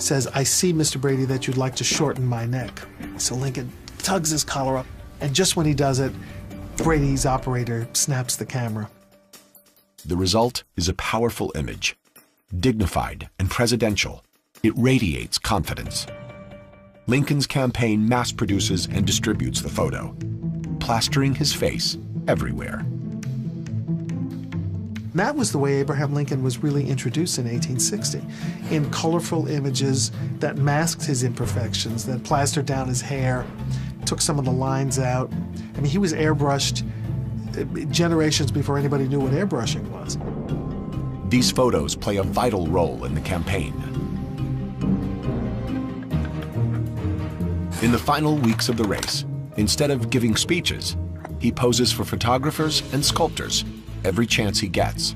says, "I see, Mr. Brady, that you'd like to shorten my neck." So Lincoln tugs his collar up, and just when he does it, Brady's operator snaps the camera. The result is a powerful image. Dignified and presidential, it radiates confidence. Lincoln's campaign mass produces and distributes the photo, plastering his face everywhere. That was the way Abraham Lincoln was really introduced in 1860, in colorful images that masked his imperfections, that plastered down his hair, took some of the lines out. I mean, he was airbrushed generations before anybody knew what airbrushing was. These photos play a vital role in the campaign. In the final weeks of the race, instead of giving speeches, he poses for photographers and sculptors every chance he gets.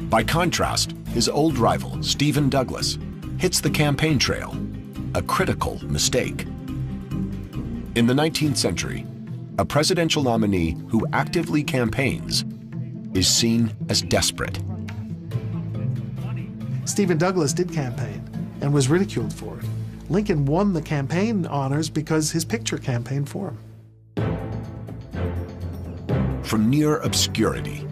By contrast, his old rival, Stephen Douglas, hits the campaign trail, a critical mistake. In the 19th century, a presidential nominee who actively campaigns is seen as desperate. Stephen Douglas did campaign and was ridiculed for it. Lincoln won the campaign honors because his picture campaigned for him. From near obscurity,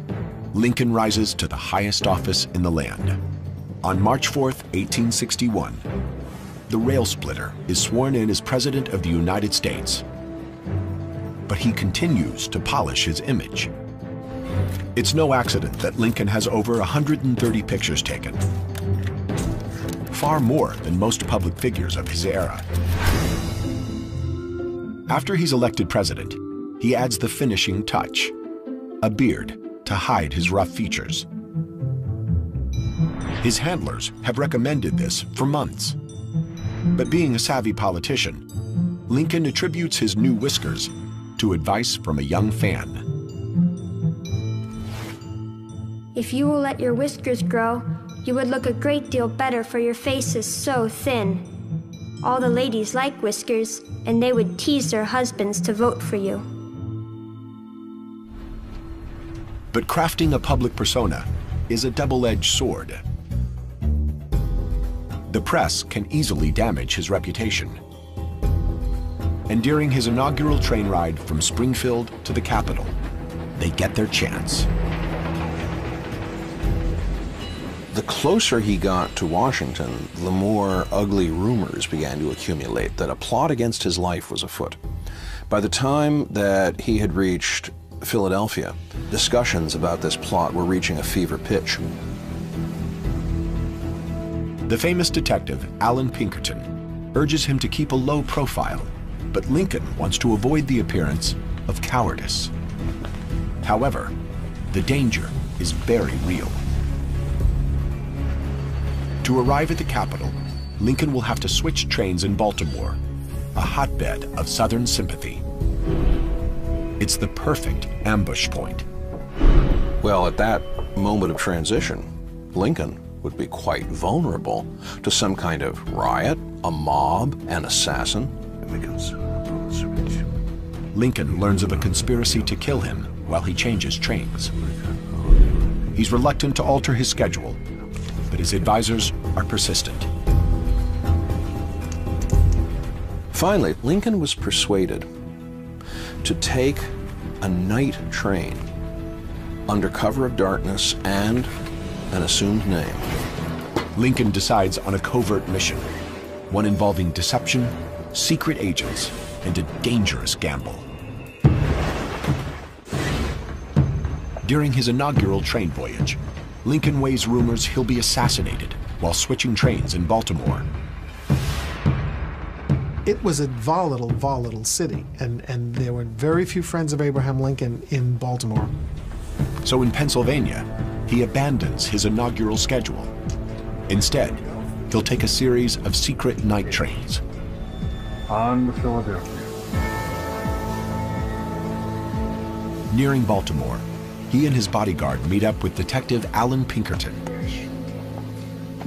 Lincoln rises to the highest office in the land. On March 4th, 1861, the rail splitter is sworn in as President of the United States. But he continues to polish his image. It's no accident that Lincoln has over 130 pictures taken, far more than most public figures of his era. After he's elected president, he adds the finishing touch, a beard to hide his rough features. His handlers have recommended this for months. But being a savvy politician, Lincoln attributes his new whiskers to advice from a young fan. If you will let your whiskers grow, you would look a great deal better, for your face is so thin. All the ladies like whiskers, and they would tease their husbands to vote for you. But crafting a public persona is a double-edged sword. The press can easily damage his reputation. And during his inaugural train ride from Springfield to the Capitol, they get their chance. The closer he got to Washington, the more ugly rumors began to accumulate that a plot against his life was afoot. By the time that he had reached Philadelphia, discussions about this plot were reaching a fever pitch. The famous detective, Allan Pinkerton, urges him to keep a low profile, but Lincoln wants to avoid the appearance of cowardice. However, the danger is very real. To arrive at the Capitol, Lincoln will have to switch trains in Baltimore, a hotbed of Southern sympathy. It's the perfect ambush point. Well, at that moment of transition, Lincoln would be quite vulnerable to some kind of riot, a mob, an assassin. Lincoln learns of a conspiracy to kill him while he changes trains. He's reluctant to alter his schedule, but his advisors are persistent. Finally, Lincoln was persuaded to take a night train under cover of darkness and an assumed name. Lincoln decides on a covert mission, one involving deception, secret agents, and a dangerous gamble. During his inaugural train voyage, Lincoln weighs rumors he'll be assassinated while switching trains in Baltimore. It was a volatile city, and there were very few friends of Abraham Lincoln in Baltimore. So in Pennsylvania, he abandons his inaugural schedule. Instead, he'll take a series of secret night trains. On to Philadelphia. Nearing Baltimore, he and his bodyguard meet up with Detective Allan Pinkerton.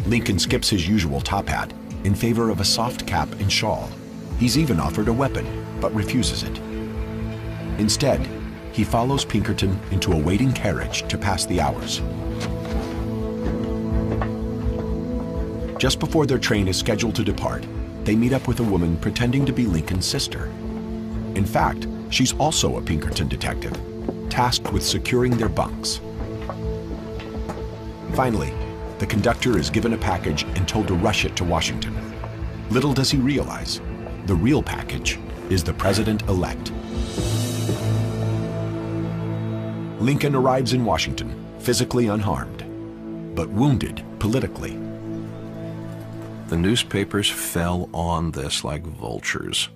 Lincoln skips his usual top hat in favor of a soft cap and shawl. He's even offered a weapon, but refuses it. Instead, he follows Pinkerton into a waiting carriage to pass the hours. Just before their train is scheduled to depart, they meet up with a woman pretending to be Lincoln's sister. In fact, she's also a Pinkerton detective, tasked with securing their bunks. Finally, the conductor is given a package and told to rush it to Washington. Little does he realize, the real package is the president-elect. Lincoln arrives in Washington, physically unharmed, but wounded politically. The newspapers fell on this like vultures.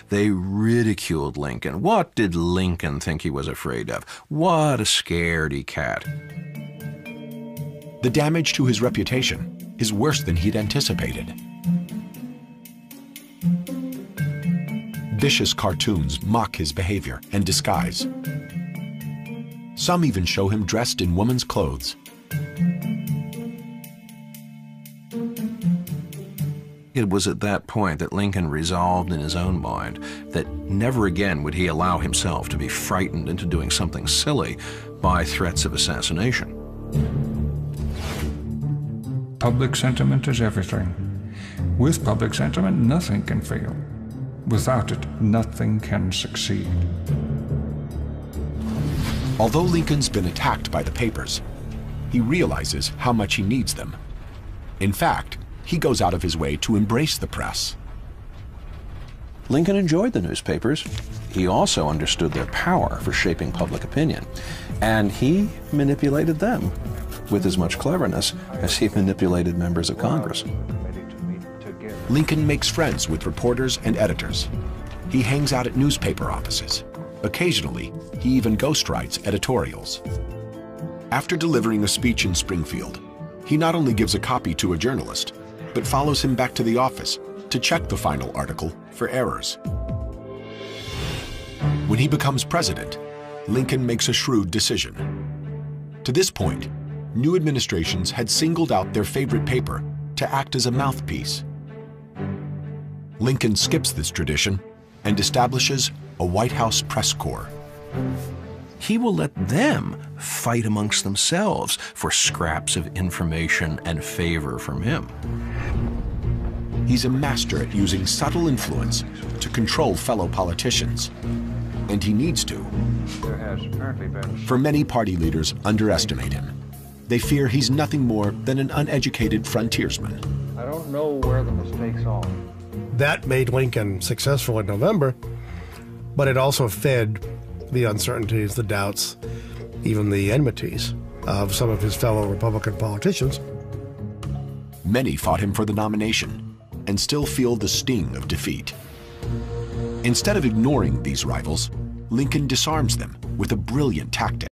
They ridiculed Lincoln. What did Lincoln think he was afraid of? What a scaredy cat. The damage to his reputation is worse than he'd anticipated. Vicious cartoons mock his behavior and disguise. Some even show him dressed in woman's clothes. It was at that point that Lincoln resolved in his own mind that never again would he allow himself to be frightened into doing something silly by threats of assassination. Public sentiment is everything. With public sentiment, nothing can fail. Without it, nothing can succeed. Although Lincoln's been attacked by the papers, he realizes how much he needs them. In fact, he goes out of his way to embrace the press. Lincoln enjoyed the newspapers. He also understood their power for shaping public opinion, and he manipulated them with as much cleverness as he manipulated members of Congress. Lincoln makes friends with reporters and editors. He hangs out at newspaper offices. Occasionally, he even ghostwrites editorials. After delivering a speech in Springfield, he not only gives a copy to a journalist, but follows him back to the office to check the final article for errors. When he becomes president, Lincoln makes a shrewd decision. To this point, new administrations had singled out their favorite paper to act as a mouthpiece. Lincoln skips this tradition and establishes a White House press corps. He will let them fight amongst themselves for scraps of information and favor from him. He's a master at using subtle influence to control fellow politicians, and he needs to. For many party leaders underestimate him. They fear he's nothing more than an uneducated frontiersman. I don't know where the mistakes are. That made Lincoln successful in November, but it also fed the uncertainties, the doubts, even the enmities of some of his fellow Republican politicians. Many fought him for the nomination and still feel the sting of defeat. Instead of ignoring these rivals, Lincoln disarms them with a brilliant tactic.